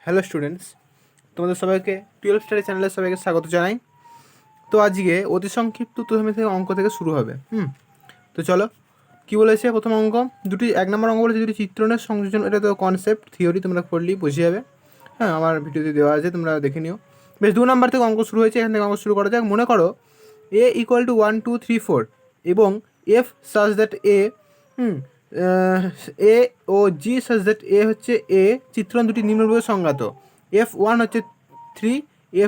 Hello students, তোমাদের সবাইকে 12 study চ্যানেলে সবাইকে স্বাগত জানাই। তো আজকে অতি সংক্ষিপ্ত প্রথমে থেকে অঙ্ক থেকে শুরু হবে। তো চলো, কি বলেছে প্রথম অঙ্ক? এক নম্বর অঙ্ক বলেছে দুটি চিত্রণের সংযোজন। এটা তো কনসেপ্ট থিওরি, তোমরা পড়লেই বুঝে যাবে। হ্যাঁ, আমার ভিডিওতে দেওয়া আছে, তোমরা দেখে নিও। বেশ, 2 নম্বর থেকে অঙ্ক শুরু হয়েছে, এখান থেকে অঙ্ক শুরু করা যাক। মনে করো এ ইকুয়াল টু 1 2 3 4 এবং F such that a A O G such that a হচ্ছে এ চিত্রণ দুটি নিম্নরূপে সংজ্ঞাত। F1 হচ্ছে 3,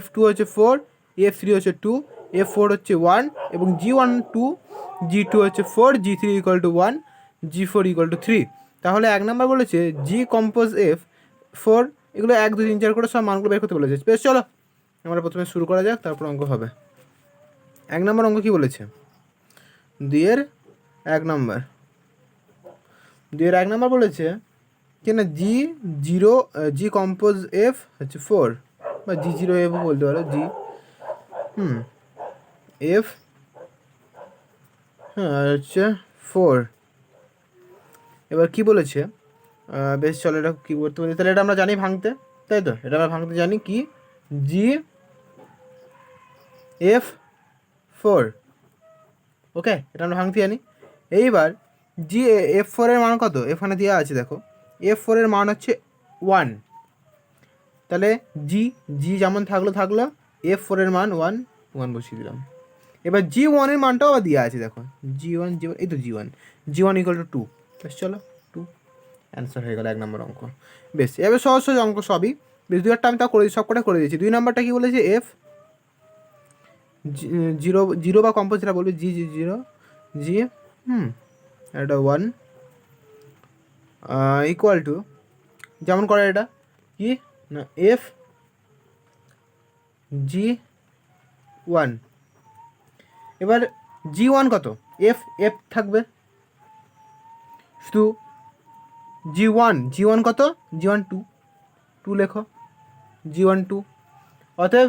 F2 হচ্ছে 4, F3 হচ্ছে 2, F4 হচ্ছে 1 এবং G1 2, G2 হচ্ছে 4, G3 equal to 1, G4 equal to 3। তাহলে 1 নম্বর বলেছে জি কম্পোজ F4, এগুলো 1 2 3 4 করে সব মানগুলো বের করতে বলেছে। বেশ, চলো আমরা প্রথমে শুরু করা যাক, তারপর অঙ্ক হবে। 1 নম্বর অঙ্ক কি বলেছে? 2 নম্বর বলেছে কি না, জি কম্পোজ এফ হচ্ছে 4 বা G0 F বলতে পারো, এফ, হ্যাঁ, আর হচ্ছে 4। এবার কি বলেছে? বেশ, চলো এটা কী করতে পারি, তাহলে এটা আমরা জানি ভাঙতে, তাই তো? এটা আমরা ভাঙতে জানি কি, G F4। ওকে, এটা আমরা ভাঙতে জানি। এইবার F4 এর মান কত? এখানে দেওয়া আছে, দেখো F4 এর মান হচ্ছে 1। তাহলে জি যেমন থাকলো, F4 এর মান 1 বসিয়ে দিলাম। এবার G1 এর মানটাও আবার দেওয়া আছে, দেখো G1 এই তো G1 ইকুয়াল টু 2। বেশ, চলো 2 অ্যান্সার হয়ে গেল 1 নম্বর অঙ্ক। বেশ, এবার সহজ অঙ্ক সবই। বেশ, 2 আমি তা করে সব কটা করে দিয়েছি। 2 নম্বরটা কি বলেছে? এফ জিরো বা কম্পোজ যেটা বলবে, জি এটা 1 ইকুয়াল টু, যেমন করে এটা কি না, এফ G1। এবার G1 কত? এফ থাকবে শুধু। G1 কত? G1 2 লেখো, G1 2। অতএব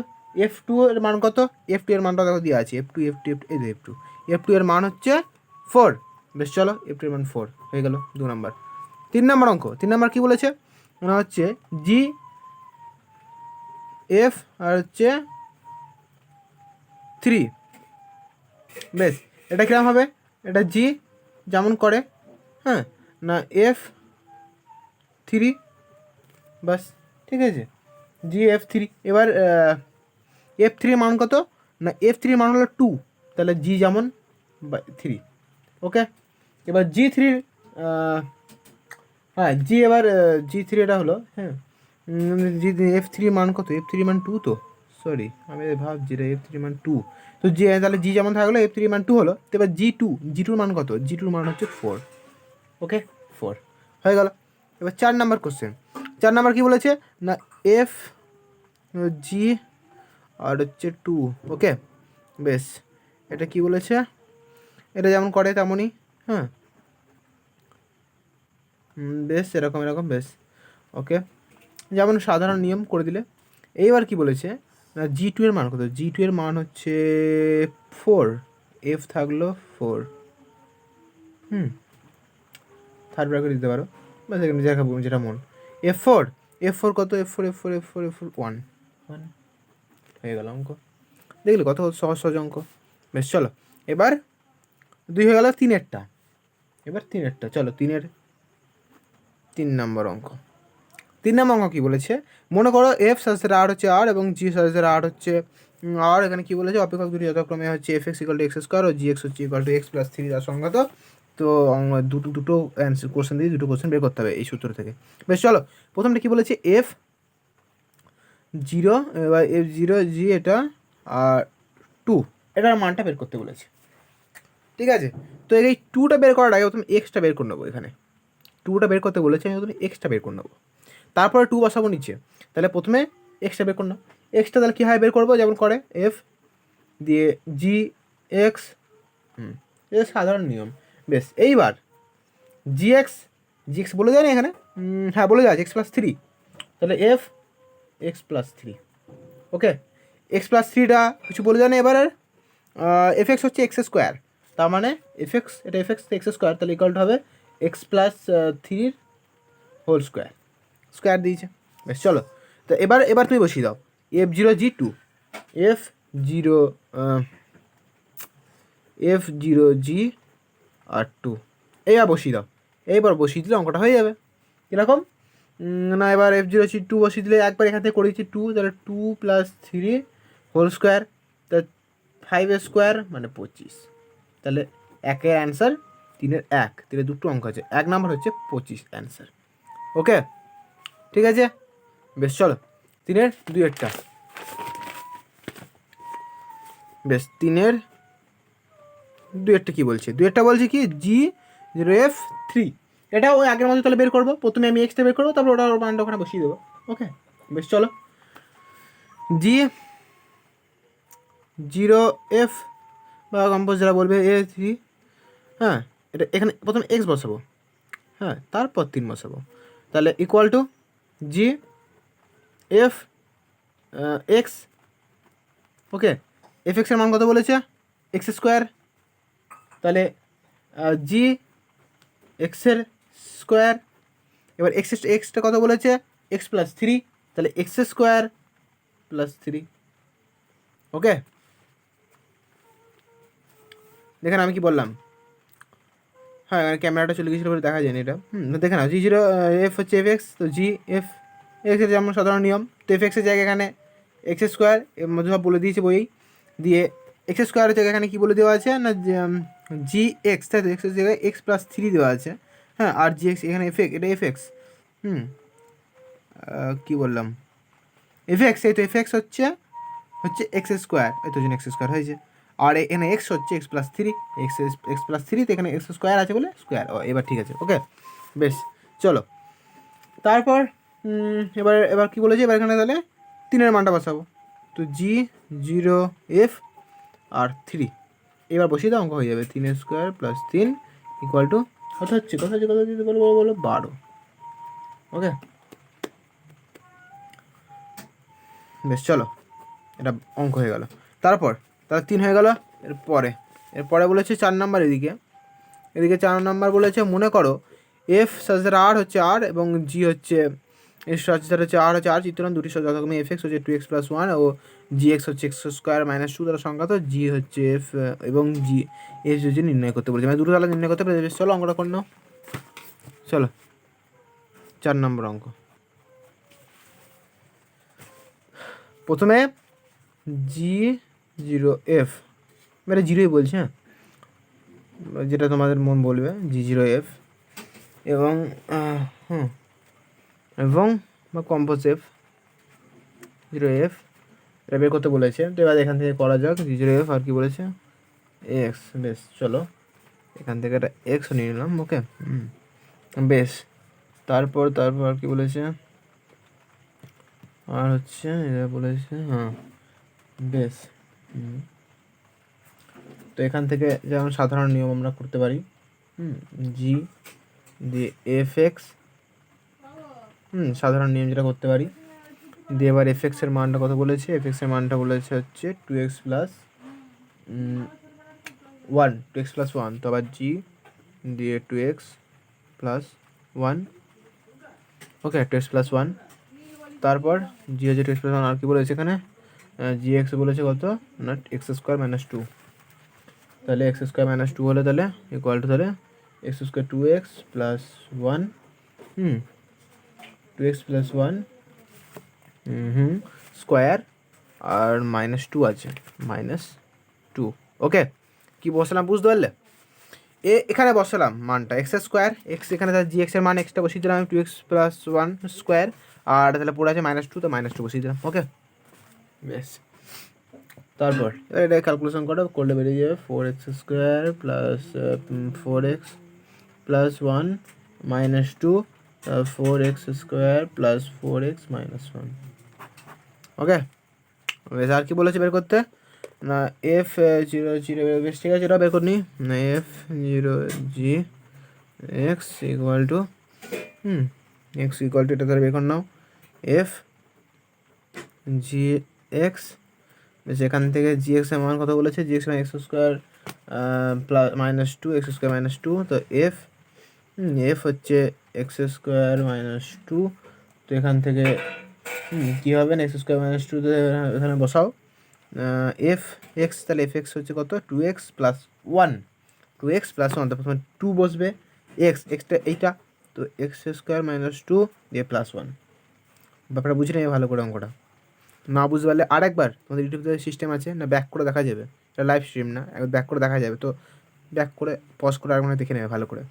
F2 এর মান কত? F2 এর মানটা দেখো দেওয়া আছে, F2 এই যে F2 এর মান হচ্ছে 4। বেশ, চলো F2 এর মান 4 হয়ে গেল 2 নম্বর। 3 নম্বর অঙ্ক। 3 নম্বর কী বলেছে? মানে হচ্ছে GF আর হচ্ছে 3। বেশ, এটা কিরকম হবে? এটা জি যেমন করে, হ্যাঁ, না F3, বাস, ঠিক আছে, GF3। এবার F3 মান কত? না F3 মান হলো 2, তাহলে জি যেমন 3। ওকে, এবার G3, হ্যাঁ এবার G3 এটা হলো, হ্যাঁ, F3 মান কত? F3 মান 2 তো, সরি আমি ভাবছি এটা F3 মান 2। তো তাহলে জি যেমন থাকলো, F3 মান 2 হলো। তো এবার G2 মান কত? G2 মান হচ্ছে 4। ওকে, 4 হয়ে গেল। এবার 4 নাম্বার কোশ্চেন। 4 নাম্বার কী বলেছে? না এফ জি আর হচ্ছে 2। ওকে, বেশ, এটা কি বলেছে? এটা যেমন করে তেমনই, হ্যাঁ, বেশ, এরকম, বেশ, ওকে, যেমন সাধারণ নিয়ম করে দিলে। এইবার কি বলেছে? না G2 এর মান কত? G2 এর মান হচ্ছে 4, এফ থাকলো 4। থার্ড ব্র্যাকেট দিতে পারো, বা সেখানে যেটা মন। F4 কত? F4 1 হয়ে গেল অঙ্ক। দেখলি কত সহজ অঙ্ক। বেশ, চলো এবার 2 হয়ে গেল। 3-এরটা, এবার 3-এরটা, চলো 3 নম্বর অঙ্ক। 3 নম্বর অঙ্ক কী বলেছে? মনে করো এফ সাজের আর হচ্ছে আর এবং জি সাজের আর হচ্ছে আর। এখানে কী বলেছে? অপেক্ষক দুটি যথাক্রমে হচ্ছে এফ(x) = x² ও জি(x) হচ্ছে x+3 তার সংজ্ঞাত। তো দুটো অ্যান্সার কোশ্চেন দিয়ে দুটো কোশ্চেন বের করতে হবে এই সূত্র থেকে। বেশ, চলো প্রথমটা কী বলেছে? F0 বা F0 জি এটা আর 2, এটার মানটা বের করতে বলেছে, ঠিক আছে? তো এই 2টা বের করার আগে প্রথমে এক্সটা বের করে নেবো। এখানে 2টা বের করতে বলেছে, আমি প্রথমে এক্সটা বের করে নেবো, তারপরে 2 বসাবো নিচে। তাহলে প্রথমে এক্সটা বের করো না। এক্সটা তাহলে কীভাবে বের করবো? যেমন করে এফ দিয়ে GX, এটা সাধারণ নিয়ম। বেশ, এইবার GX বলে যায় না এখানে? হ্যাঁ, বলে যায় x+3। তাহলে X+3। ওকে, X+3টা কিছু বলে যায় না। এবার Fx হচ্ছে x², তার মানে এটা Fx x², তাহলে ইকুয়ালটা হবে x+3 হোল স্কোয়ার দিয়েছে। বেশ, চলো তো এবার তুমি বসিয়ে দাও F0G2 F0G আর 2 এইবার বসিয়ে দাও। এইবার বসিয়ে দিলে অঙ্কটা হয়ে যাবে। কীরকম না, এবার F0G2 বসিয়ে দিলে একবার এখান থেকে করেছি 2, তাহলে 2 + 3 হোল স্কোয়ার, তা 5 স্কোয়ার মানে 25। তাহলে 1-এর অ্যান্সার 3-এর 1, 3-এর দুটো অঙ্ক আছে, 1 নাম্বার হচ্ছে 25 অ্যান্সার। ওকে, ঠিক আছে, বেশ চলো 3-এর 2-এরটা। বেশ 3-এর 2-এরটা কী বলছে? 2-এরটা বলছে কি G0F3, এটাও ওই আগের মতো তাহলে বের করবো। প্রথমে আমি এক্সটা বের করবো, তারপর ওটা মানটা ওখানে বসিয়ে দেবো। ওকে, বেশ চলো G0F বা কম্পোজ যারা বলবে A3, হ্যাঁ, এটা এখানে প্রথমে এক্স বসাবো, হ্যাঁ, তারপর 3 বসাবো। তাহলে equal to G F x. Okay, F এক্সের মান কত বলেছে? X square. তাহলে জি এক্সের স্কোয়ার, এবার এক্সটা কত বলেছে? এক্স প্লাস 3, তাহলে এক্স স্কোয়ার প্লাস 3। ওকে, দেখেন আমি কি বললাম? হ্যাঁ, ক্যামেরাটা চলে গেছিলো বলে দেখা যায়নি এটা। দেখে না, G0F হচ্ছে এফ এক্স, তো জি এফ এক্সের যেমন সাধারণ নিয়ম, তো এফ এক্সের জায়গায় এখানে এক্স স্কোয়ার এর মধ্যে সব বলে দিয়েছে বই দিয়ে। এক্স স্কোয়ারের জায়গায় এখানে কী বলে দেওয়া আছে না, জি এক্স, তাই তো এক্সের জায়গায় এক্স প্লাস 3 দেওয়া আছে, হ্যাঁ, আর জি এক্স এখানে এটা এফ এক্স। কী বললাম? এফ এক্স, এই তো এফ এক্স হচ্ছে এক্স স্কোয়ার, এই তো জন্য এক্স স্কোয়ার হয়েছে। আর এখানে এক্স হচ্ছে এক্স প্লাস 3, এক্স প্লাস 3, তো এখানে এক্স স্কোয়ার আছে বলে স্কোয়ার। ও, এবার ঠিক আছে। ওকে, বেশ চলো তারপর এবার কী বলেছি? এবার এখানে তাহলে 3-এর মানটা বসাবো। তো G0F আর 3 এবার বসিয়ে দাও, অঙ্ক হয়ে যাবে 3 স্কোয়ার প্লাস 3 ইকুয়াল টু কত হচ্ছে বলো 12। ওকে, বেশ চলো, এটা অঙ্ক হয়ে গেল। তাহলে 3 হয়ে গেল। এরপরে বলেছে 4 নাম্বার, এদিকে 4 নাম্বার বলেছে মনে করো এফ সাজের আর হচ্ছে আর এবং জি হচ্ছে এর সাজের হচ্ছে আর চিত্রান দুটি যথাক্রমে এফ এক্স হচ্ছে 2x + 1 ও জি এক্স হচ্ছে x² - 2 দ্বারা সংখ্যাত। জি হচ্ছে এফ এবং জি এফ হচ্ছে নির্ণয় করতে বলেছে, মানে দুটো তাহলে নির্ণয় করতে পেরেছে। চলো অঙ্কটা করে নাও। চলো 4 নম্বর অঙ্ক। প্রথমে G0F, মানে জিরোই বলছে, হ্যাঁ, যেটা তোমাদের মন বলবে, G0F এবং কম্পোজ F 0F এটা বের করতে বলেছে। তো এবার এখান থেকে করা যাক। G0F আর কি বলেছে? এক্স। বেশ চলো, এখান থেকে একটা এক্স নিয়ে নিলাম। ওকে, বেশ। তারপর আর কি বলেছে? আর হচ্ছে এটা বলেছে, হ্যাঁ, বেশ। তো এখান থেকে যেমন সাধারণ নিয়ম আমরা করতে পারি, জি দিয়ে এফ এক্স, সাধারণ নিয়ম যেটা করতে পারি, দিয়ে এবার এফ এক্সের মানটা কত বলেছে? এফ এক্সের মানটা বলেছে হচ্ছে 2x + 1, 2x + 1, তো আবার জি দিয়ে 2x + 1। ওকে, 2x + 1। তারপর জি হচ্ছে 2x + 1, আর কি বলেছে এখানে? জি এক্স বলেছে কত না x² - 2, তাহলে x² - 2 হলে তাহলে ইকুয়াল টু তাহলে x² 2x + 1, 2x + 1 স্কোয়ার আর -2 আছে, -2। ওকে, কি বসালাম বুঝতে পারলে? এখানে বসালাম মানটা x², এক্স এখানে তাহলে জি এক্সের মান এক্সটা বসিয়ে দিলাম, 2x + 1 স্কোয়ার, আর তাহলে পড়ে আছে -2, তো -2 বসিয়ে দিলাম। ওকে, বেশ। তারপর এটা ক্যালকুলেশন করলে বেরিয়ে যাবে 4x² + 4x + 1 -2, 4x² + 4x - 1। ওকে, বেশ। আর কি বলেছে বের করতে? না F0 বেশ, ঠিক আছে, এটা বের করে নিই না। F0G x ইকুয়াল টু এটা তাহলে বের করে নাও। F(G(x), বেশ, এখান থেকে জি এক্সের মান কত বলেছে? জি এক্স x² + -2, x² - 2, তো এফ হচ্ছে x² - 2, তো এখান থেকে কী হবে না এক্স স্কোয়ার মাইনাস টু এখানে বসাও এফ এক্স, তাহলে এফ এক্স হচ্ছে কত 2x + 1, 2x + 1, তো প্রথমে 2 বসবে, এক্সটা এইটা, তো x² - 2 দিয়ে +1। ব্যাপারটা বুঝে নেবে ভালো করে অঙ্কটা, না বুঝতে পারলে আরেকবার তোমাদের ইউটিউবে সিস্টেম আছে না, ব্যাক করে দেখা যাবে, এটা লাইভ স্ট্রিম না, একবার ব্যাক করে দেখা যাবে, তো ব্যাক করে পজ করে আরেকবার দেখে নেবে ভালো করে।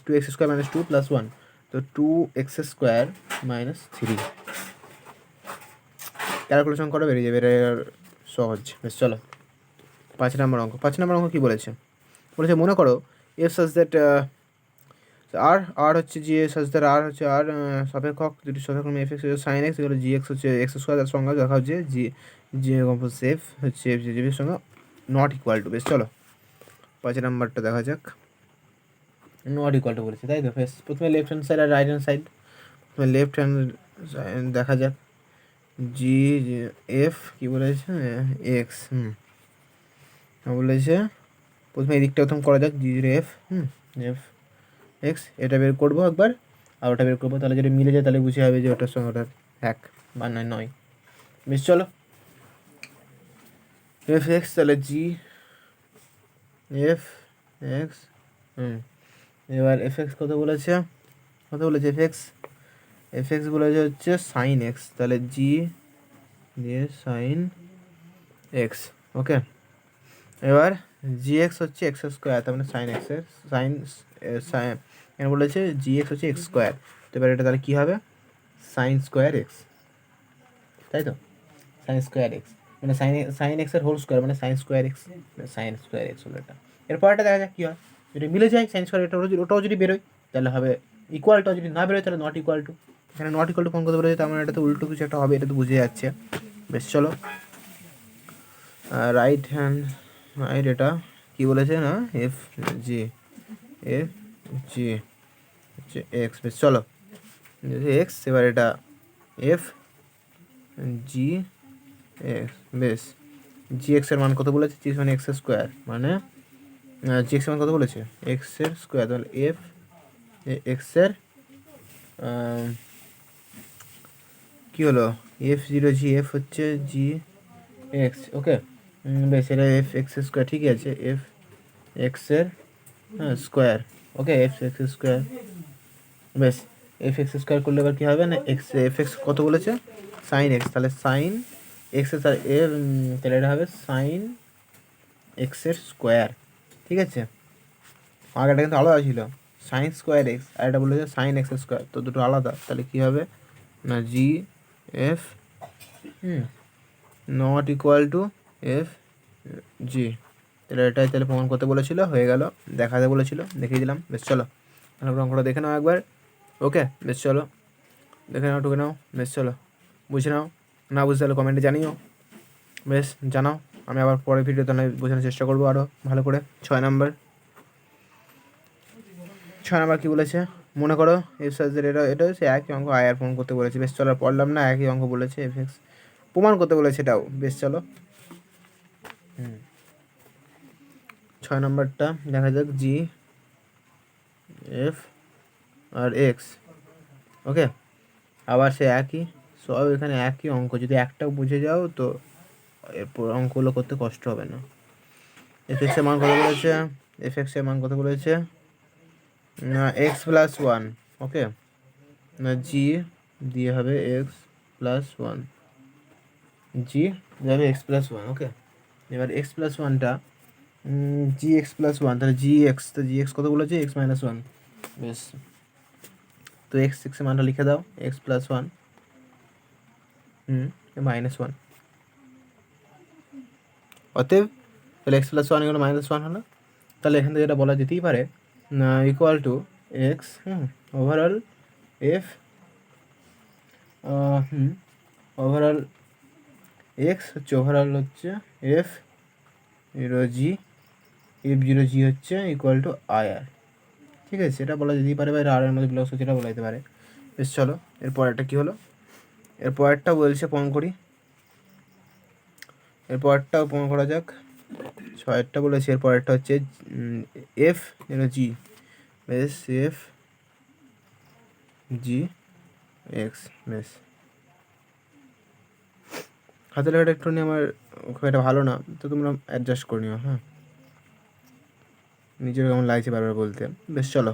2x² - 2 + 1, তো 2x² - 3 ক্যালকুলেশন করে বেরিয়ে যাবে, এটা সহজ। বেশ চলো 5 নম্বর অঙ্ক। 5 নম্বর অঙ্ক কী বলেছে, মনে করো এফ সাজ দ্যাট আর হচ্ছে জি সাজ দ্যাট আর হচ্ছে আর সাপেক্ষক দুটি সাপেক্ষক এফ এক্স সাইন এক্স, এগুলো জি এক্স হচ্ছে x² তার সঙ্গে দেখা হচ্ছে জি কম্পোজ এফ হচ্ছে এফ জিবির সঙ্গে নট ইকুয়াল টু। বেশ চলো 5 নাম্বারটা দেখা যাক। নট ইকুয়াল টু বলেছে, তাই তো। বেশ প্রথমে লেফট হ্যান্ড সাইড আর রাইট হ্যান্ড সাইড, প্রথমে লেফট হ্যান্ড দেখা যাক। জি এফ কী বলেছে এক্স, বলেছে প্রথমে এদিকটা প্রথম করা যাক, জি এফ এফ এক্স, এটা বের করবো একবার, আর ওটা বের করবো, তাহলে যদি মিলে যায় তাহলে বুঝে যাবে যে ওটার সঙ্গে ওটার এক বা নয়। বেশ চলো এফ এক্স, তাহলে জি এফ এক্স, এবার এফ এক্স কত বলেছে এফ এক্স বলেছে হচ্ছে সাইন এক্স, তাহলে জি দিয়ে সাইন এক্স। ওকে, এবার জি এক্স হচ্ছে x², তার মানে সাইন এক্সের সাইন এখানে বলেছে জি এক্স হচ্ছে x², তো এবার এটা তাহলে কী হবে sin² x, তাই তো, sin² x মানে সাইন এক্সের হোল স্কোয়ার মানে sin² x, sin² x হলো এটা। এরপরটা দেখা যাক কী হয়, যদি মিলে যায় sin² এটা ওটাও যদি বেরোয় তাহলে হবে ইকুয়ালটা, যদি না বেরোয় তাহলে নট ইকুয়াল টু। এখানে নট ইকুয়াল টু কোন কথা বলেছে, তার মানে এটা তো উল্টো কিছু একটা হবে, এটা তো বুঝে যাচ্ছে। বেশ চলো রাইট হ্যান্ড রাইট, এটা কী বলেছে না এফ জি হচ্ছে এক্স। বেশ চলো এক্স, এবার এটা এফ জি এক্স। বেশ জি এক্সের মান কত বলেছে, জি মানে x² মানে জি এক্সের মান কত বলেছে এক্সের স্কোয়ার, তাহলে এফ এক্সের কী হলো f0 জি এফ হচ্ছে জি এক্স। ওকে, বেশ এটা f(x²) ঠিকই আছে, এফ এক্সের স্কোয়ার। ওকে f(x²), বেশ f(x²) করলে এবার কী হবে না এফ এক্স কত বলেছে সাইন এক্স, তাহলে সাইন এক্সের তাহলে এটা হবে সাইন এক্সের স্কোয়ার। ঠিক আছে, আগেটা কিন্তু আলাদা ছিল sin² x, আর এটা বলেছে সাইন এক্সের স্কোয়ার, তো দুটো আলাদা, তাহলে কী হবে না জি F not equal to F G, তাহলে এটাই তাহলে প্রমাণ করতে বলেছিল, হয়ে গেল, দেখাতে বলেছিল, দেখিয়ে দিলাম। বেশ চলো অঙ্কটা দেখে নাও একবার। ওকে, বেশ চলো দেখে নাও, টুকে নাও। বেশ চলো বুঝে নাও, না বুঝতে হলে কমেন্টে জানিও। বেশ জানাও, আমি আবার পরের ভিডিওতে বোঝানোর চেষ্টা করবো আরও ভালো করে। 6 নাম্বার কী বলেছে, মনে করো এফ সাইজের এটা হচ্ছে একই অঙ্ক আয়ার প্রমাণ করতে বলেছে। বেশ চলো পড়লাম না, একই অঙ্ক বলেছে এফ এক্স প্রমাণ করতে বলেছে এটাও। বেশ চলো 6 নাম্বারটা দেখা যাক, জি এফ আর এক্স। ওকে, আবার সে একই, সব এখানে একই অঙ্ক, যদি একটাও বুঝে যাও তো এরপর অঙ্কগুলো করতে কষ্ট হবে না। এফ এক্সের মান কত বলেছে, এফ এক্সের মান কত বলেছে না x+1। ওকে, না জি দিয়ে হবে x+1, জি যাবে x+1। ওকে, এবার x+1টা জি x+1, তাহলে জি এক্স, তো জি এক্স কত বলেছে x-1। বেশ, তো এক্স এর মানটা লিখে দাও x+1 -1, অতএব তাহলে x+1 এগুলো -1 হলো, তাহলে এখান থেকে এটা বলা যেতেই পারে equal to X overall F overall X হচ্ছে ওভারঅল হচ্ছে এফ জিরো জি হচ্ছে ইকুয়াল টু আইআর। ঠিক আছে, এটা বলা যেতেই পারে, বা আর এর মধ্যে বিলংস হচ্ছে, এটা বলা যেতে পারে। বেশ চলো এরপর একটা কী হলো, এরপরটা বলছে প্রমাণ করি, এরপরটাও প্রমাণ করা যাক। 6টা বলেছে, এরপরটা হচ্ছে এফ জি, বেশ এফ জি এক্স। বেশ হাতের লেখাটা একটু নিয়ে আমার খুব একটা ভালো না, তো তোমরা অ্যাডজাস্ট করে নিও। হ্যাঁ, নিজের কেমন লাগছে বারবার বলতে। বেশ, চলো।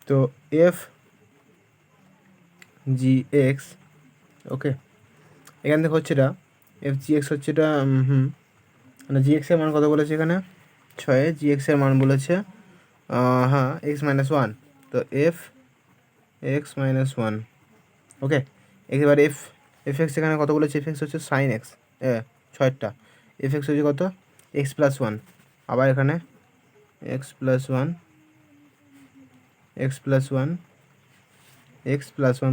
তো এফ জি এক্স, ওকে, এখান থেকে হচ্ছে এটা এফ জি এক্স হচ্ছে এটা, মানে জি এক্সের মান কত বলেছে এখানে? 6, জি এক্সের মান বলেছে হ্যাঁ x-1। তো এফ x-1, ওকে। এবার এফ এক্স এখানে কত বলেছে? এফ এক্স হচ্ছে সাইন এক্স, 6টা। এফ এক্স হচ্ছে কত? x+1। আবার এখানে x+1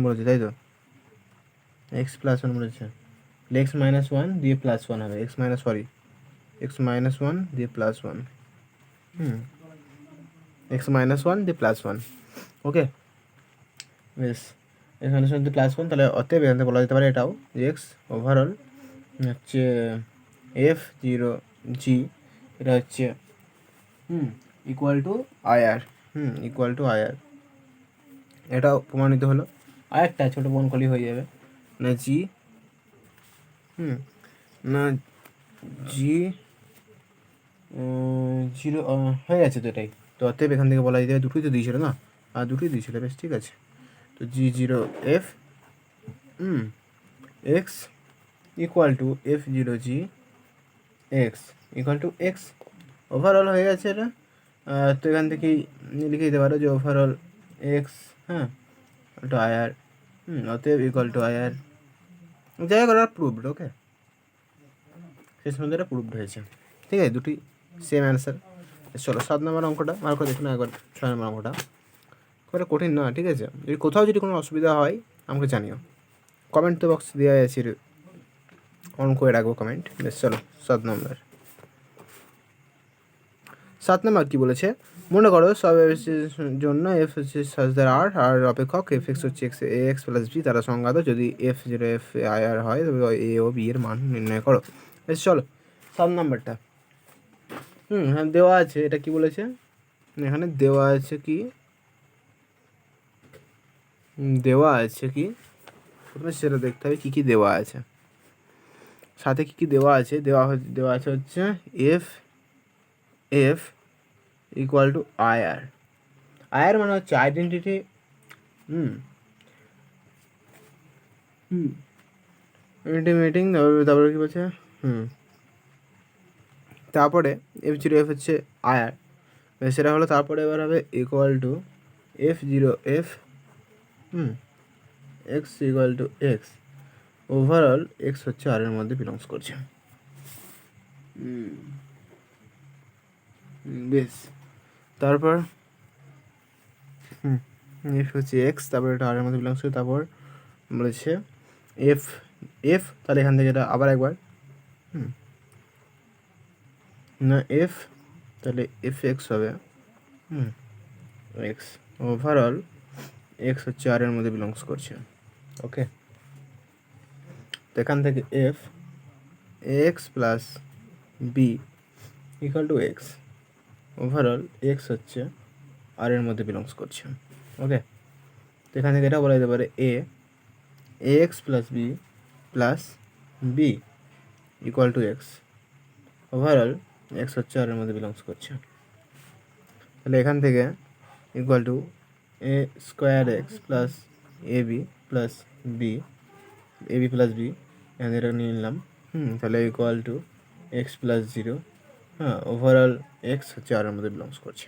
বলেছে, তাই তো? x+1 বলেছে, x-1 দিয়ে +1 হবে, x-1 দিয়ে +1, x-1 দিয়ে +1, ওকে। বেশ, x-1 দিয়ে +1, তাহলে অতএব এখান থেকে বলা যেতে পারে এটাও যে এক্স ওভারঅল হচ্ছে F0G, এটা হচ্ছে equal to IR, equal to IR. এটাও প্রমাণিত হলো। আরেকটা ছোটো প্রমাণ করলেই হয়ে যাবে, না জি না জি 0 হয়ে গেছে তো এটাই। তো অতএব এখান থেকে বলা যেতে পারে, দুটোই তো দিয়েছিল না, আর দুটোই দিয়েছিল, বেশ ঠিক আছে। তো G0F x equal two F0G x equal to X overall হয়ে গেছে এটা। তো এখান থেকেই লিখে দিতে পারো যে ওভারঅল এক্স, হ্যাঁ, টু আইআর, অতএব ইকুয়াল টু আইআর। যাই হোক, ওরা প্রুভড, ওকে, শেষ পর্যন্ত এটা প্রুভড হয়েছে, ঠিক আছে, দুটি সেম অ্যান্সার। চলো 7 নম্বর অঙ্কটা ভালো করে দেখুন একবার। 6 নম্বর অঙ্কটা খুব কঠিন না, ঠিক আছে। যদি কোথাও যদি কোনো অসুবিধা হয় আমাকে জানিও, কমেন্ট তো বক্স দেওয়া আছে, অন করে রাখবো কমেন্ট। বেশ, চলো 7 নম্বর। 7 নম্বর কী বলেছে? মনে করো সব জন্য এফ হচ্ছে সাজদার আর অপেক্ষক এফ এক্স হচ্ছে এক্স প্লাস বি তারা সংজ্ঞাত। যদি F0F আইআর হয় তবে এ ও বি এর মান নির্ণয় করো। বেশ, চলো 7 নম্বরটা। হ্যাঁ, দেওয়া আছে, এটা কি বলেছে এখানে? দেওয়া আছে কি প্রথমে সেটা দেখতে হবে কী কী দেওয়া আছে, সাথে কী কী দেওয়া আছে। দেওয়া আছে হচ্ছে F equal two IR. IR মানে হচ্ছে আইডেন্টিটি, ইন্টিমেটিং। তারপরে কী বলছে? তারপরে F0F হচ্ছে আইআর, সেটা হলো। তারপরে এবার হবে equal to F0F x equal to X, overall X হচ্ছে আর এর মধ্যে বিলংস করছে। বেশ, তারপর এফ হচ্ছে এক্স, তারপর এটা আর এর মধ্যে বিলংস করে। তারপর বলেছে এফ, তাহলে এখান থেকে এটা আবার একবার না এফ, তাহলে এফ এক্স হবে এক্স, ওভারঅল এক্স হচ্ছে আর এর মধ্যে বিলংস করছে, ওকে। তো এখান থেকে F X plus B equal to X, overall X হচ্ছে আর এর মধ্যে বিলংস করছে, ওকে। তো এখান থেকে এটা বলা যেতে পারে X plus B equal to X, overall X হচ্ছে আর এর মধ্যে বিলংস করছে। তাহলে এখান থেকে equal to A square X plus AB plus B plus B, এখান থেকে এটা নিয়ে নিলাম, তাহলে ইকুয়াল টু এক্স প্লাস 0, হ্যাঁ, ওভারঅল এক্স হচ্ছে আর এর মধ্যে বিলংস করছে।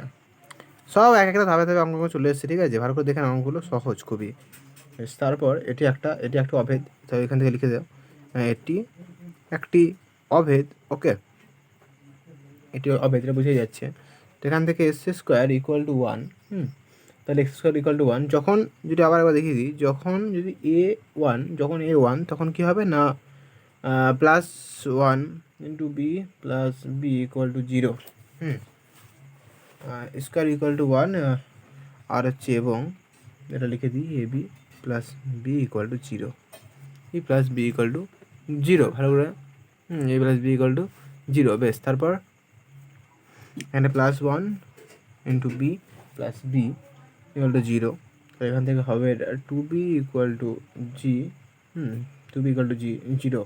সব এক একটা ধাপে ধাপে অঙ্কগুলো চলে এসেছে, ঠিক আছে। ভালো করে দেখেন, অঙ্কগুলো সহজ খুবই। তারপর এটি একটা অভেদ, তো এখান থেকে লিখে দাও এটি একটি অভেদ, ওকে। এটি অভেদ, এটা বুঝে যাচ্ছে। তো এখান থেকে এক্স স্কোয়ার ইকুয়াল টু 1, তাহলে এক্স স্কোয়ার ইকুয়াল টু 1 যখন, যদি আবার দেখিয়ে দিই, যখন যদি এ 1 তখন কী হবে না +1 into b plus B equal to 0, square equal to 1 আর হচ্ছে, এবং এটা লিখে দিই a b plus B equal to 0, e plus B equal to 0, ভালো করে, a plus B equal to 0। বেশ, তারপর এখানে +1 into b plus B equal to 0, তো এখান থেকে হবে two b equal to g, two b equal to g zero,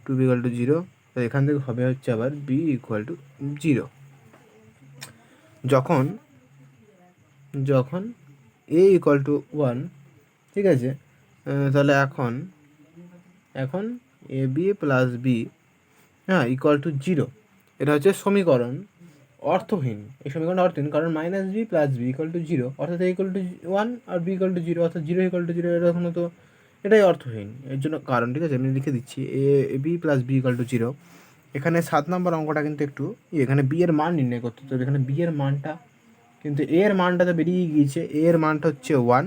two b equal to zero. তো এখান থেকে হবে হচ্ছে আবার বি ইকুয়াল টু জিরো যখন যখন এ ইকুয়াল টু ওয়ান। ঠিক আছে, তাহলে এখন এ বি প্লাস বি, হ্যাঁ, ইকুয়াল টু জিরো। এটা হচ্ছে সমীকরণ অর্থহীন। এই সমীকরণ অর্থহীন কারণ minus B plus B equal to zero, অর্থাৎ এ ইকুয়াল টু ওয়ান আর বি ইকুয়াল টু জিরো, অর্থাৎ জিরো ইকুয়াল টু জিরো। এটা তো এটাই অর্থহীন, এর জন্য কারণ। ঠিক আছে, আমি লিখে দিচ্ছি a b plus B equal to zero. এখানে 7 নম্বর অঙ্কটা কিন্তু একটু এখানে বি এর মান নির্ণয় করতে হবে। এখানে বি এর মানটা কিন্তু এ এর মানটা তো বেরিয়ে গিয়েছে, এ এর মানটা হচ্ছে ওয়ান।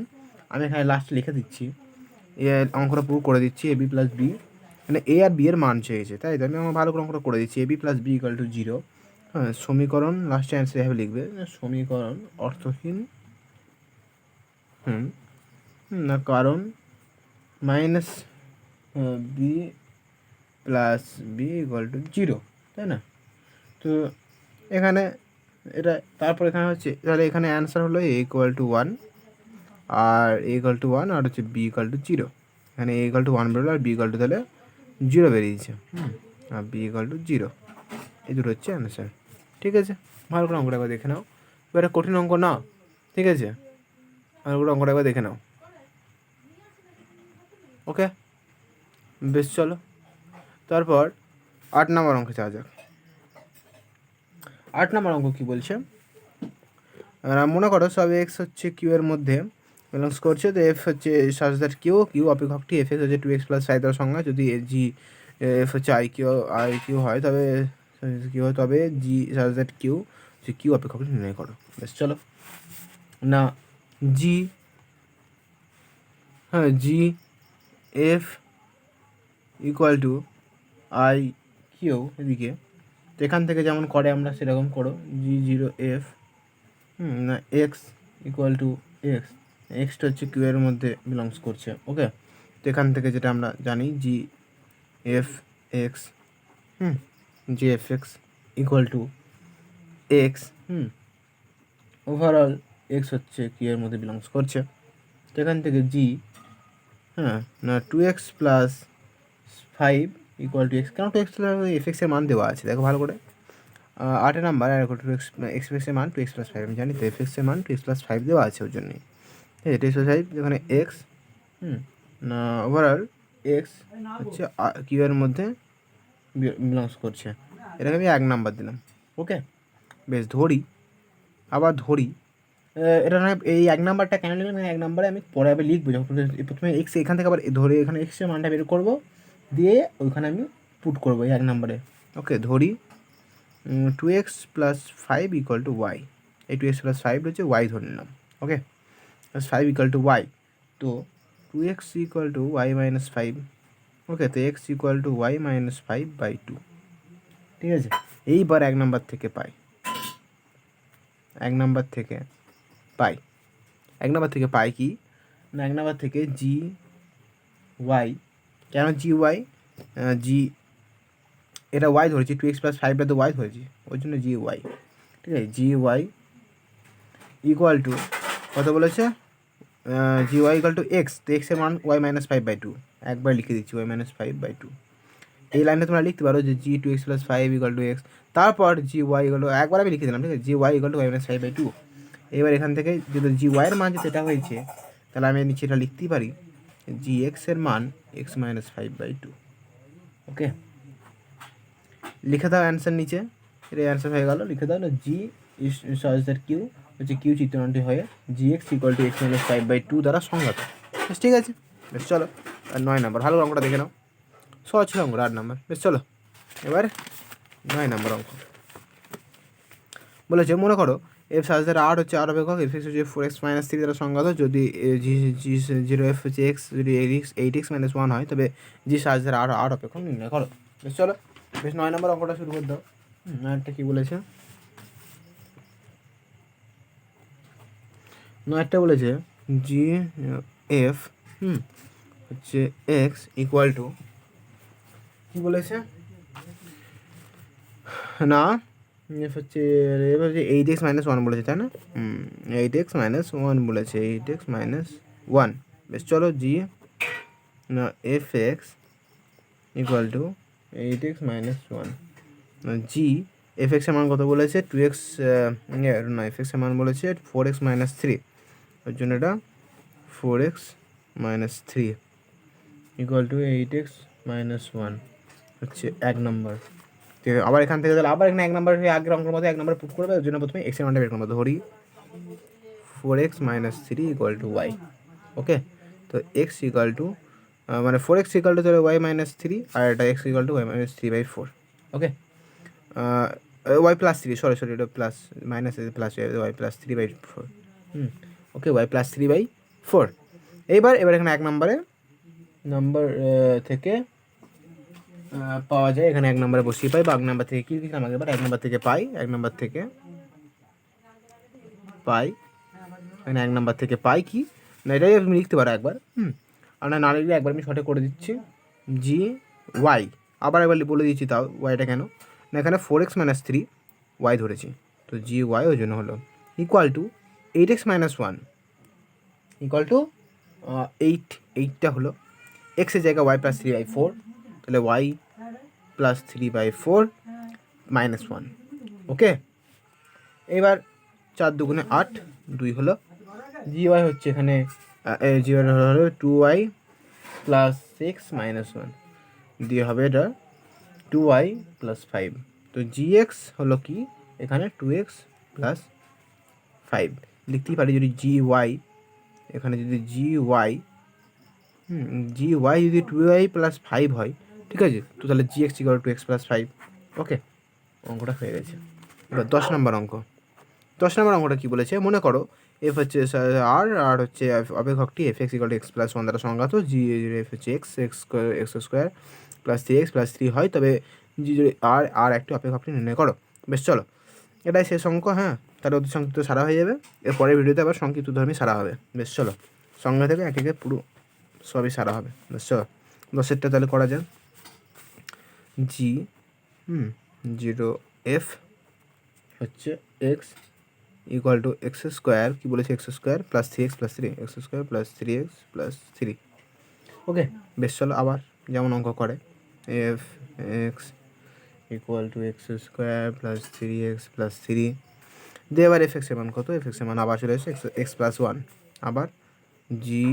আমি এখানে লাস্টে লিখে দিচ্ছি, এ অঙ্কটা পুরো করে দিচ্ছি। এ বি প্লাস বি, মানে এ আর বি এর মান চেয়েছে, তাই তো আমি আমার ভালো করে অঙ্কটা করে দিচ্ছি। A b plus B equal to zero. হ্যাঁ, সমীকরণ লাস্টে অ্যান্সার এভাবে লিখবে, সমীকরণ অর্থহীন না কারণ minus B plus B equal to zero, তাই না? তো এখানে এটা তারপর এখানে হচ্ছে, তাহলে এখানে অ্যান্সার হলো এ ইকুয়াল টু ওয়ান আর এ ইকুয়াল টু ওয়ান আর হচ্ছে বি ইকুয়াল টু জিরো। এখানে এ ইকুয়াল টু ওয়ান বেরোলো আর বি ইকুয়াল টু তাহলে জিরো বেরিয়েছে, আর বি ইকুয়াল টু জিরো। এই দুটো হচ্ছে অ্যান্সার। ঠিক আছে, ভালো করে অঙ্কটা একবার দেখে নাও। এবারে কঠিন অঙ্ক না, ঠিক আছে, ভালো করে অঙ্কটা একবার দেখে নাও। ওকে, বেশ, চলো তারপর 8 নম্বর অঙ্কে যাওয়া যাক। 8 নম্বর অঙ্ক কী বলছে, মনে করো সব এক্স হচ্ছে কিউ এর মধ্যে বিলংস করছে। তো এফ হচ্ছে সাজ দ্যাট কিউ অপেক্ষকটি এফ এক্স হচ্ছে 2x + 5 দ্বারা সংজ্ঞা। যদি জি এফ হচ্ছে আই কিউ হয় তবে জি সাজ দ্যাট কিউ অপেক্ষকটি নির্ণয় করো। বেশ, চলো না জি, হ্যাঁ, G F equal to I Q এদিকে। তো এখান থেকে যেমন করে আমরা সেরকম করো, জি জিরো এফ না এক্স ইকুয়াল টু এক্সটা হচ্ছে কিউ এর মধ্যে বিলংস করছে। ওকে, তো এখান থেকে যেটা আমরা জানি জি F x, G F x equal to X, overall X হচ্ছে কিউ এর মধ্যে বিলংস করছে। তো এখান থেকে জি, হ্যাঁ, না 2x + 5 ইকুয়াল টু এক্স। কেন 2x এফ এক্সের মান দেওয়া আছে দেখো ভালো করে। 8 নাম্বার আর টু এক্সের মান 2x + 5 আমি জানি, তো এফ এক্সের মান 2x + 5 দেওয়া আছে ওর জন্যই। ঠিক আছে, 2x + 5 এখানে এক্স, না ওভারঅল এক্স হচ্ছে কিউ এর মধ্যে বিলংস করছে। এটাকে আমি 1 নাম্বার দিলাম। ওকে, বেশ, আবার ধরি এটা নয়। এই 1 নাম্বারটা কেন লিখলাম, 1 নাম্বারে আমি পরে আবার লিখবো। যখন প্রথমে এক্স এখান থেকে আবার ধরে এখানে এক্সের মানটা বের করবো, দিয়ে ওইখানে আমি পুট করবো এই 1 নাম্বারে। ওকে, ধরি 2x + 5 ইকুয়াল টু ওয়াই। এই 2x + 5 হচ্ছে ওয়াই ধরে নিলাম। Okay, +5 equal to Y. তো 2x equal to Y minus 5। Okay, তো x equal to Y minus 5/2। ঠিক আছে, এইবার 1 নাম্বার থেকে পাই, 1 নাম্বার থেকে পাই কি না, 1 নাম্বার থেকে জি ওয়াই। কেন জি ওয়াই? জি এটা ওয়াই ধরেছি, 2x + 5টা তো ওয়াই ধরেছি, ওই জন্য জি ওয়াই। ঠিক আছে, জি ওয়াই ইকুয়াল টু কত বলেছে, G Y equal to X. তো এক্সের মান ওয়াই মাইনাস 5/2, একবার লিখে দিচ্ছি ওয়াই মাইনাস 5/2। এই লাইনটা তোমরা লিখতে পারো যে জি 2x + 5 ইকুয়াল টু এক্স, তারপর জি ওয়াই ইকুয়াল টু, একবার আমি লিখে দিলাম। ঠিক আছে, G Y equal to Y minus 5/2। এবার এখান থেকে যদি জি ওয়াইয়ের মান যে সেটা হয়েছে, তাহলে আমি নিচে এটা লিখতেই পারি জি এক্সের মান এক্স মাইনাস 5/2। ওকে, লিখে দাও অ্যান্সার নিচে। এটা অ্যান্সার হয়ে গেল, লিখে দাও না জি সাজ দ্যাট কিউ হচ্ছে কিউ চিত্রণটি হয়ে g x equal to x minus 5/2 দ্বারা সংজ্ঞাত। বেশ, ঠিক আছে, বেশ, চলো। আর 9 নাম্বার, ভালো অঙ্কটা দেখে নাও, সহজ ছিল অঙ্কটা। 8 নাম্বার, বেশ, চলো এবার 9 নাম্বার অঙ্ক বলেছে। মনে করো এফ সাজ দ্বারা 8 হচ্ছে 8 অপেক্ষক, এফ এক্স হচ্ছে 4x - 3 দ্বারা সংজ্ঞাত। যদি জি জিরো এফ হচ্ছে এক্স, যদি 8x - 1 হয় তবে জি সাজ দ্বারা 8 অপেক্ষক নির্ণয় করো। বেশ, চলো, বেশ, 9 নাম্বার অঙ্কটা শুরু করে দাও। 9টা কী বলেছে, 9টা বলেছে জি এফ হচ্ছে এক্স ইকুয়াল টু, কী বলেছে না, এফ হচ্ছে 8x - 1 বলেছে, তাই না? 8x - 1 বলেছে, 8x - ওয়ান। বেশ চলো জি F x equal to 8x minus one. G F এক্সের মান কত বলেছে 2x, না এফ এক্সের মান বলেছে 4x মাইনাস থ্রি, ওর জন্য এটা 4x minus three equal to 8x minus one হচ্ছে 1 নম্বর। ঠিক আছে, আবার এখান থেকে তাহলে আবার এখানে 1 নম্বর আগের অঙ্কের মধ্যে 1 নম্বর পুট করবে, ওর জন্য প্রথমে এক্সের মানটা বের করবো। ধরি 4x minus three equal to y. Okay, তো এক্স ইকুয়াল টু মানে 4x ইকুয়াল টু তাহলে ওয়াই মাইনাস থ্রি, আর এটা x equal to Y minus three by four. Okay, y plus three, sorry এটা plus minus plus y plus three by four. Okay, y plus three by four. এবার এখানে 1 নম্বর থেকে পাওয়া যায়, এখানে 1 নম্বরে বসিয়ে পাই, বা 1 নম্বর থেকে কী লিখলাম আগে, এবার 1 নম্বর থেকে পাই, 1 নম্বর থেকে পাই, এখানে 1 নম্বর থেকে পাই কি না, এটাই তুমি লিখতে পারো একবার। আর না লিখলে একবার আমি শর্টে করে দিচ্ছি, জি ওয়াই, আবার একবার বলে দিচ্ছি তাও ওয়াইটা কেন না, এখানে 4x মাইনাস থ্রি ওয়াই ধরেছি, তো জি ওয়াই ওই জন্য হলো equal to 8x minus one equal to 8টা হলো এক্সের জায়গায় y plus three by four, তাহলে y plus three by four minus one. Okay, এবার 4 দুগুণে 8, 2 হলো জি ওয়াই হচ্ছে এখানে জি ওয়াই হলো 2y plus six minus one দিয়ে হবে এটা 2y প্লাস ফাইভ। তো জি এক্স হলো কি এখানে 2x প্লাস ফাইভ লিখতেই পারি। যদি জি ওয়াই এখানে যদি জি ওয়াই যদি 2y প্লাস ফাইভ হয়, ঠিক আছে, তো তাহলে g x equal to x plus five. Okay, অঙ্কটা হয়ে গেছে। এবার 10 নম্বর অঙ্ক। 10 নম্বর অঙ্কটা কী বলেছে, মনে করো এফ হচ্ছে আর হচ্ছে অপেক্ষকটি f x equal to x plus one দ্বারা সংজ্ঞাত, জি এফ হচ্ছে x square plus three x plus three হয়, তবে জি যদি আর একটি অপেক্ষকটি নির্ণয় করো। বেশ চলো, এটাই শেষ অঙ্ক। হ্যাঁ, তাহলে অতি সংক্ষিপ্ত সারা হয়ে যাবে, এর পরের ভিডিওতে আবার সংক্ষিপ্ত ধর্মী সারা হবে। বেশ চলো, সঙ্গে থেকে এক একে পুরো সবই সারা হবে। বেশ চলো, 10এরটা তাহলে করা যায়। জি জিরো এফ হচ্ছে x equal to x square, কী বলেছে x square plus three x plus three, x square plus three x plus three. Okay, বেশ চলো আবার যেমন অঙ্ক করে, f x equal to x square plus three x plus three দিয়ে এবার এফ এক্সের মান কত, এফ এক্সের মান আবার চলে এসেছে এক্স প্লাস ওয়ান, আবার g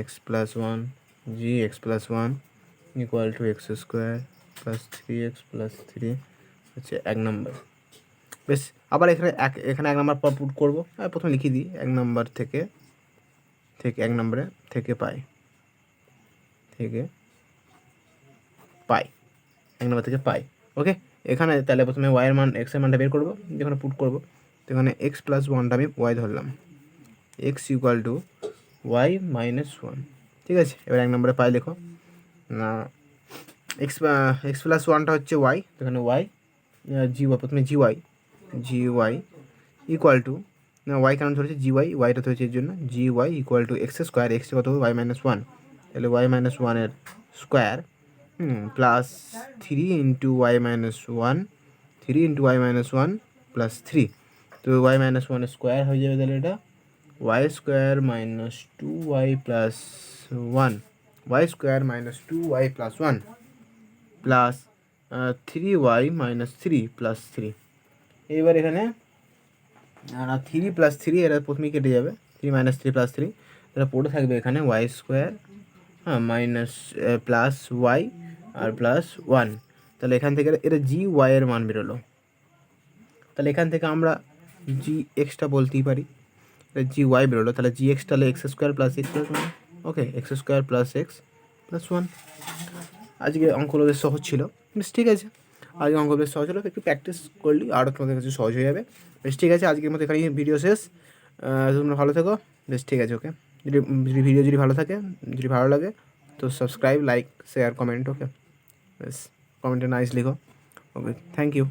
x plus one, g x plus one equal to x square plus three x plus three হচ্ছে 1 নম্বর। বেশ, আবার এখানে 1 নম্বর পর পুট করবো, প্রথমে লিখিয়ে দিই 1 নম্বর থেকে 1 নম্বরে থেকে পাই 1 নম্বর থেকে পাই। ওকে, এখানে তাহলে প্রথমে ওয়াইয়ের মান এক্সের মানটা বের করবো, যেখানে পুট করবো, তো এখানে এক্স প্লাস ওয়ানটা আমি ওয়াই ধরলাম, X equal to Y minus one. ঠিক আছে, এবার 1 নম্বরে পাই লেখো না, এক্স প্লাস ওয়ানটা হচ্ছে ওয়াই, এখানে ওয়াই জি ওয়াই, প্রথমে জি ওয়াই ইকুয়াল টু না, ওয়াই কেন ধরেছে জি ওয়াইটা ধরেছে এর জন্য, G Y equal to x square, X কত ওয়াই মাইনাস ওয়ান, তাহলে ওয়াই মাইনাস ওয়ানের square plus three into Y minus one, three into Y minus one plus three, তো ওয়াই মাইনাস ওয়ানের স্কোয়ার হয়ে যাবে, তাহলে এটা Y square minus two Y plus one, Y square minus two Y plus one plus three y minus three plus three. এবার এখানে three plus three এরা প্রথমেই কেটে যাবে, three minus three plus three, এটা পড়ে থাকবে এখানে y square minus plus y আর প্লাস ওয়ান, তাহলে এখান থেকে এটা জি ওয়াইয়ের মান বেরোলো, তাহলে এখান থেকে আমরা জি এক্সটা বলতেই পারি, এটা জি ওয়াই বেরোলো, তাহলে জি এক্স তাহলে x square plus x plus one. Okay, x square plus x plus one. আজকে অঙ্কগুলো বেশ সহজ ছিল, বেশ ঠিক আছে, আজকে অঙ্ক বেশ সহজ হলো, একটু প্র্যাকটিস করলে আরও তোমাদের কাছে সহজ হয়ে যাবে। বেশ ঠিক আছে, আজকের মতো এখানেই ভিডিও শেষ, তোমরা ভালো থেকো। বেশ ঠিক আছে, ওকে, ভিডিও যদি ভালো থাকে, যদি ভালো লাগে তো সাবস্ক্রাইব, লাইক, শেয়ার, কমেন্ট। ওকে, বেশ কমেন্টে নাইস লিখো। ওকে, থ্যাংক ইউ।